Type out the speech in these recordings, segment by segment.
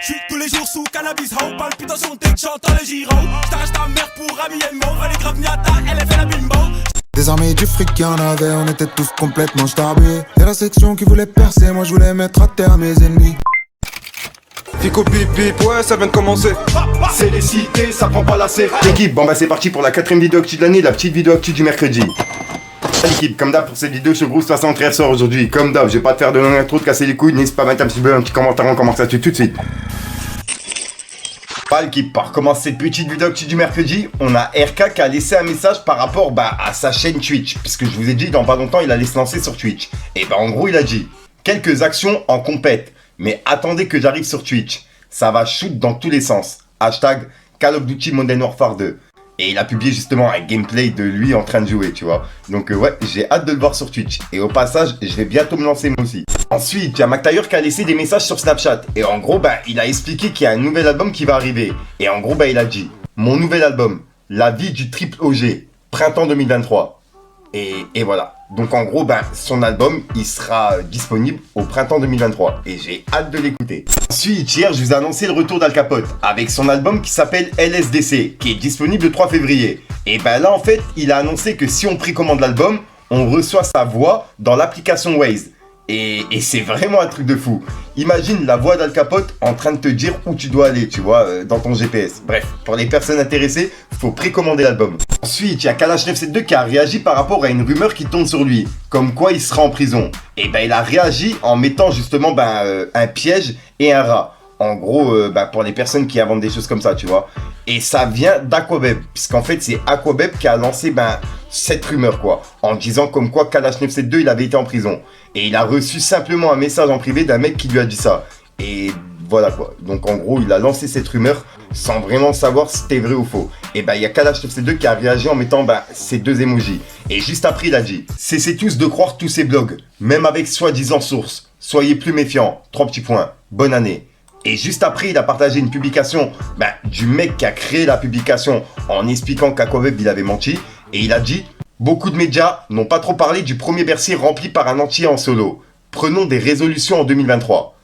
J'suis tous les jours sous cannabis, ho, palpitation dès que j'entends le giro. J't'arrache ta mère pour habiller le mot, fallait grave Miata, elle a fait la bimbo. Des armées du fric qu'il y en avait, on était tous complètement starbés. Y'a la section qui voulait percer, moi je voulais mettre à terre mes ennemis. Fico pip pip, ouais ça vient de commencer. C'est les cités, ça prend pas la C. L'équipe, bon bah c'est parti pour la 4ème vidéo actu de l'année, la petite vidéo actu du mercredi. L'équipe, comme d'hab pour cette vidéo, je groupe 63 sort aujourd'hui. Comme d'hab, je vais pas te faire de longue intro, de casser les couilles, n'hésite pas à mettre un petit peu un petit commentaire, on commence là-dessus tout de suite. L'équipe, pour commencer cette petite vidéo actu du mercredi, on a RK qui a laissé un message par rapport à sa chaîne Twitch. Puisque je vous ai dit, dans pas longtemps, il allait se lancer sur Twitch. Et en gros, il a dit quelques actions en compète. Mais attendez que j'arrive sur Twitch. Ça va shoot dans tous les sens. Hashtag Call of Duty Modern Warfare 2. Et il a publié justement un gameplay de lui en train de jouer, tu vois. Donc ouais, j'ai hâte de le voir sur Twitch. Et au passage, je vais bientôt me lancer moi aussi. Ensuite, il y a McTayer qui a laissé des messages sur Snapchat. Et en gros, il a expliqué qu'il y a un nouvel album qui va arriver. Et en gros, il a dit mon nouvel album, La vie du triple OG, printemps 2023. Et voilà. Donc en gros, son album, il sera disponible au printemps 2023. Et j'ai hâte de l'écouter. Ensuite, hier, je vous ai annoncé le retour d'Al Capote avec son album qui s'appelle LSDC, qui est disponible le 3 février. Et là, en fait, il a annoncé que si on précommande l'album, on reçoit sa voix dans l'application Waze. Et c'est vraiment un truc de fou. Imagine la voix d'Al Capote en train de te dire où tu dois aller, tu vois, dans ton GPS. Bref, pour les personnes intéressées, faut précommander l'album. Ensuite, il y a Kalash 972 qui a réagi par rapport à une rumeur qui tourne sur lui, comme quoi il sera en prison. Et il a réagi en mettant justement un piège et un rat. En gros, pour les personnes qui inventent des choses comme ça, tu vois. Et ça vient d'Aquabeb, puisqu'en fait, c'est Aquabeb qui a lancé cette rumeur, quoi, en disant comme quoi Kalash 972 il avait été en prison. Et il a reçu simplement un message en privé d'un mec qui lui a dit ça. Et voilà quoi. Donc en gros, il a lancé cette rumeur sans vraiment savoir si c'était vrai ou faux. Et il y a Kalash 972 qui a réagi en mettant ces deux emojis. Et juste après, il a dit cessez tous de croire tous ces blogs, même avec soi-disant sources. Soyez plus méfiants. 3 petits points. Bonne année. Et juste après, il a partagé une publication du mec qui a créé la publication en expliquant qu'Aquabeb il avait menti. Et il a dit beaucoup de médias n'ont pas trop parlé du premier Bercy rempli par un entier en solo. Prenons des résolutions en 2023.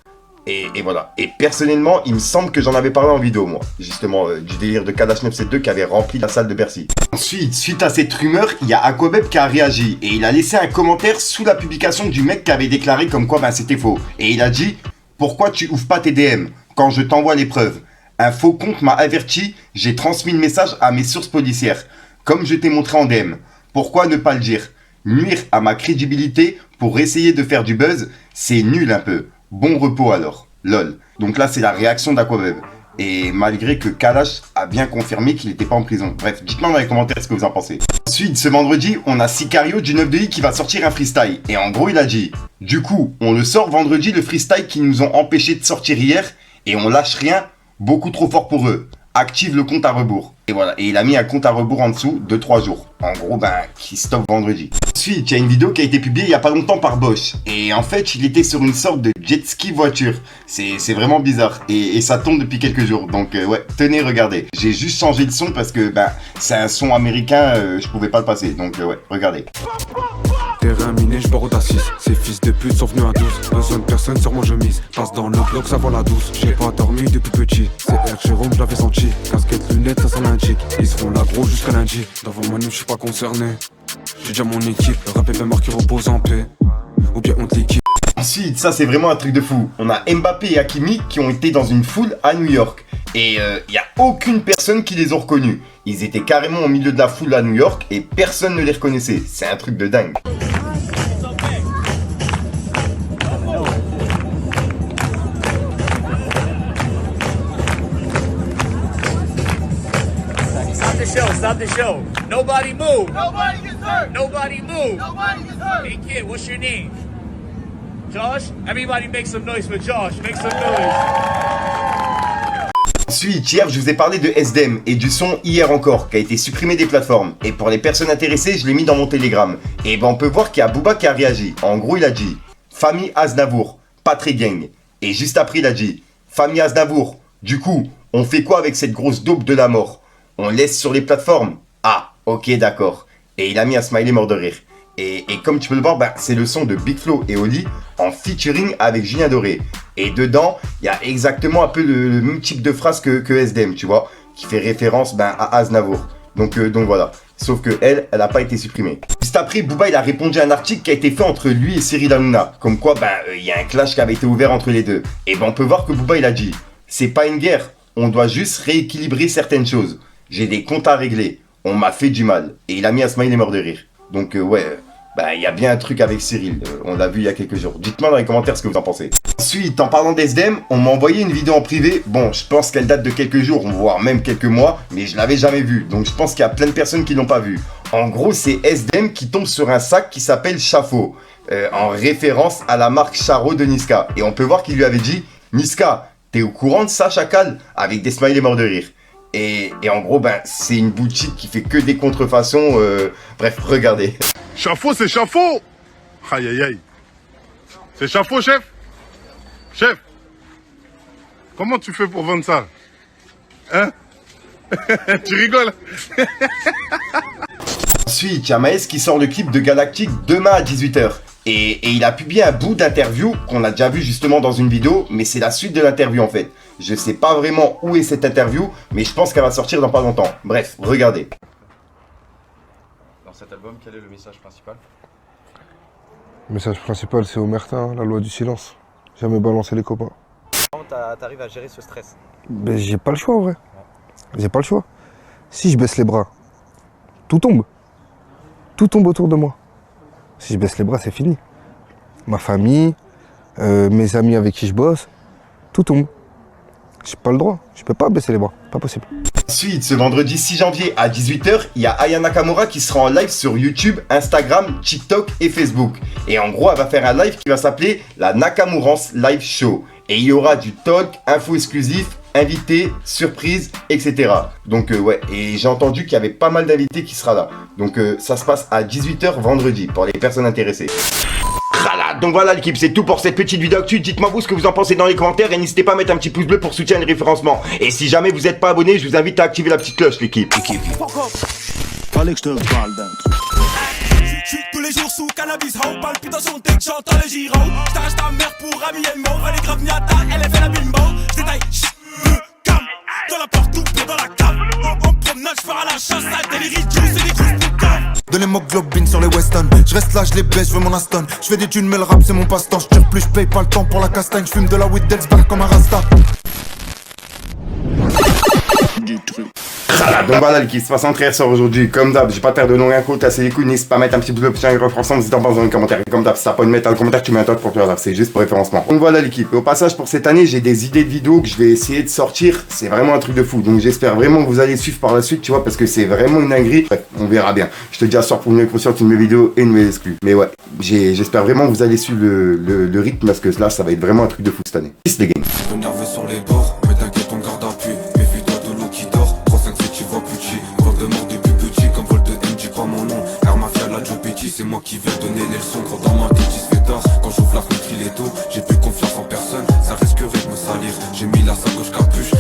Et voilà. Et personnellement, il me semble que j'en avais parlé en vidéo, moi. Justement, du délire de Kalash 972 qui avait rempli la salle de Bercy. Ensuite, suite à cette rumeur, il y a Aquabeb qui a réagi. Et il a laissé un commentaire sous la publication du mec qui avait déclaré comme quoi c'était faux. Et il a dit pourquoi tu ouvres pas tes DM quand je t'envoie les preuves? Un faux compte m'a averti, j'ai transmis le message à mes sources policières. Comme je t'ai montré en DM. Pourquoi ne pas le dire? Nuire à ma crédibilité pour essayer de faire du buzz, c'est nul un peu. Bon repos alors. Lol. Donc là, c'est la réaction d'Aquabeb. Et malgré que Kalash a bien confirmé qu'il n'était pas en prison. Bref, dites-moi dans les commentaires ce que vous en pensez. Ensuite, ce vendredi, on a Sicario du 9 de I qui va sortir un freestyle. Et en gros, il a dit du coup, on le sort vendredi, le freestyle qui nous ont empêché de sortir hier. Et on lâche rien, beaucoup trop fort pour eux. Active le compte à rebours. Et voilà, et il a mis un compte à rebours en dessous de 3 jours. En gros, qui stoppe vendredi. Ensuite, il y a une vidéo qui a été publiée il y a pas longtemps par Bosch. Et en fait, il était sur une sorte de jet ski voiture. C'est vraiment bizarre. Et ça tourne depuis quelques jours. Donc ouais, tenez, regardez. J'ai juste changé le son parce que c'est un son américain, je pouvais pas le passer. Donc ouais, regardez. Terrain miné, je barre au 6. Ces fils de pute sont venus à 12. Besoin de personne sur moi je mise. Passe dans le bloc, ça va la douce. J'ai pas dormi depuis petit. C'est R. Jérôme, je l'avais senti. Casquette, lunettes, ça sent l'indique. Ils seront là gros jusqu'à lundi. Dans vos manus, je suis pas concerné. J'ai déjà mon équipe. Le rap est même mort qui repose en paix. Ou bien on te l'équipe. Ensuite, ça c'est vraiment un truc de fou. On a Mbappé et Hakimi qui ont été dans une foule à New York. Et il n'y a aucune personne qui les a reconnus. Ils étaient carrément au milieu de la foule à New York et personne ne les reconnaissait. C'est un truc de dingue. Stop the show. Nobody move. Nobody gets hurt. Nobody move. Nobody gets hurt. Hey kid, what's your name? Josh? Everybody make some noise for Josh. Make some noise. Ensuite, hier, je vous ai parlé de SDM et du son Hier encore, qui a été supprimé des plateformes. Et pour les personnes intéressées, je l'ai mis dans mon Telegram. Et on peut voir qu'il y a Booba qui a réagi. En gros, il a dit famille Aznavour, pas très gang. Et juste après, il a dit famille Aznavour, du coup, on fait quoi avec cette grosse dope de la mort? On laisse sur les plateformes? Ah, ok, d'accord. Et il a mis un smiley mort de rire. Et comme tu peux le voir, bah, c'est le son de Big Flo et Oli en featuring avec Julien Doré. Et dedans, il y a exactement un peu le même type de phrase que SDM, tu vois, qui fait référence à Aznavour. Donc voilà. Sauf que elle n'a pas été supprimée. Juste après, Booba il a répondu à un article qui a été fait entre lui et Cyril Hanouna. Comme quoi, il y a un clash qui avait été ouvert entre les deux. Et on peut voir que Booba il a dit, c'est pas une guerre, on doit juste rééquilibrer certaines choses. J'ai des comptes à régler, on m'a fait du mal. Et il a mis un smiley mort de rire. Donc ouais, il y a bien un truc avec Cyril, on l'a vu il y a quelques jours. Dites-moi dans les commentaires ce que vous en pensez. Ensuite, en parlant d'SDM, on m'a envoyé une vidéo en privé. Bon, je pense qu'elle date de quelques jours, voire même quelques mois, mais je l'avais jamais vue. Donc je pense qu'il y a plein de personnes qui l'ont pas vue. En gros, c'est SDM qui tombe sur un sac qui s'appelle Chafaud, en référence à la marque Charo de Niska. Et on peut voir qu'il lui avait dit, Niska, t'es au courant de ça, chacal? Avec des smileys morts de rire. Et en gros, c'est une boutique qui fait que des contrefaçons. Bref, regardez. Chafaud, c'est chafaud. Aïe, aïe, aïe. C'est chafaud, chef. Chef, comment tu fais pour vendre ça? Hein? Tu rigoles? Ensuite, il y a Maes qui sort le clip de Galactique demain à 18h. Et il a publié un bout d'interview qu'on a déjà vu justement dans une vidéo, mais c'est la suite de l'interview en fait. Je sais pas vraiment où est cette interview, mais je pense qu'elle va sortir dans pas longtemps. Bref, regardez. Dans cet album, quel est le message principal? Le message principal, c'est omerta, la loi du silence. Jamais balancer les copains. Comment t'arrives à gérer ce stress? Ben, j'ai pas le choix en vrai. J'ai pas le choix. Si je baisse les bras, tout tombe. Tout tombe autour de moi. Si je baisse les bras, c'est fini. Ma famille, mes amis avec qui je bosse, tout tombe. J'ai pas le droit. Je peux pas baisser les bras. Pas possible. Ensuite, ce vendredi 6 janvier à 18h, il y a Aya Nakamura qui sera en live sur YouTube, Instagram, TikTok et Facebook. Et en gros, elle va faire un live qui va s'appeler la Nakamurance Live Show. Et il y aura du talk, infos exclusifs, invités, surprises, etc. Donc ouais, et j'ai entendu qu'il y avait pas mal d'invités qui sera là. Donc ça se passe à 18h vendredi pour les personnes intéressées. Donc voilà l'équipe, c'est tout pour cette petite vidéo actu. Dites-moi vous ce que vous en pensez dans les commentaires et n'hésitez pas à mettre un petit pouce bleu pour soutenir le référencement. Et si jamais vous n'êtes pas abonné, je vous invite à activer la petite cloche l'équipe. Fallait que je te parle d'un truc. J'suis tous les jours sous cannabis, how palpitation, tête, j'entends le giro. J't'arrache ta mère pour Ami Elmo, elle est grave niata, elle est fait la bimbo. J'détaille, cam, dans la porte ou dans la cave. En promenade, j'pars à la chasse, avec des ridicules, c'est des coups de cave. Donnez-moi globine sur les Weston. Je reste là, je les baisse, je veux mon Aston. Je fais des thunes, mais le rap c'est mon passe-temps. Je tire plus, je paye pas le temps pour la castagne. Je fume de la weed d'Elsberg comme un rasta. Donc voilà l'équipe, 63 sort aujourd'hui. Comme d'hab, j'ai pas terre de long rien coûte, assez les couilles. N'hésite pas à mettre un petit pouce bleu pour le référencement. N'hésite pas à dans les commentaires. Et comme d'hab, si t'as pas de mettre dans le commentaire, tu mets un toc pour faire. C'est juste pour référencement. Donc voilà l'équipe. Et au passage, pour cette année, j'ai des idées de vidéos que je vais essayer de sortir. C'est vraiment un truc de fou. Donc j'espère vraiment que vous allez suivre par la suite, tu vois, parce que c'est vraiment une dinguerie. Bref, on verra bien. Je te dis à soir pour une conscience, une nouvelle vidéo et une nouvelle exclue. Mais ouais, j'espère vraiment que vous allez suivre le rythme parce que là, ça va être vraiment un truc de fou cette année. Peace les gars. Nerveux sur les bords, mais t'inquiète, on garde appui. Méfie-toi de l'eau qui dort. 3-5 tu vois plus petit. Vol de mort depuis petit, comme vol de M, dis pas mon nom. Air Mafia, la Joe Petit, c'est moi qui vais donner les leçons. Quand dans ma tête, il se fait tard. Quand j'ouvre la fenêtre, il est tôt. J'ai plus confiance en personne, ça risquerait de me salir. J'ai mis la sacoche capuche.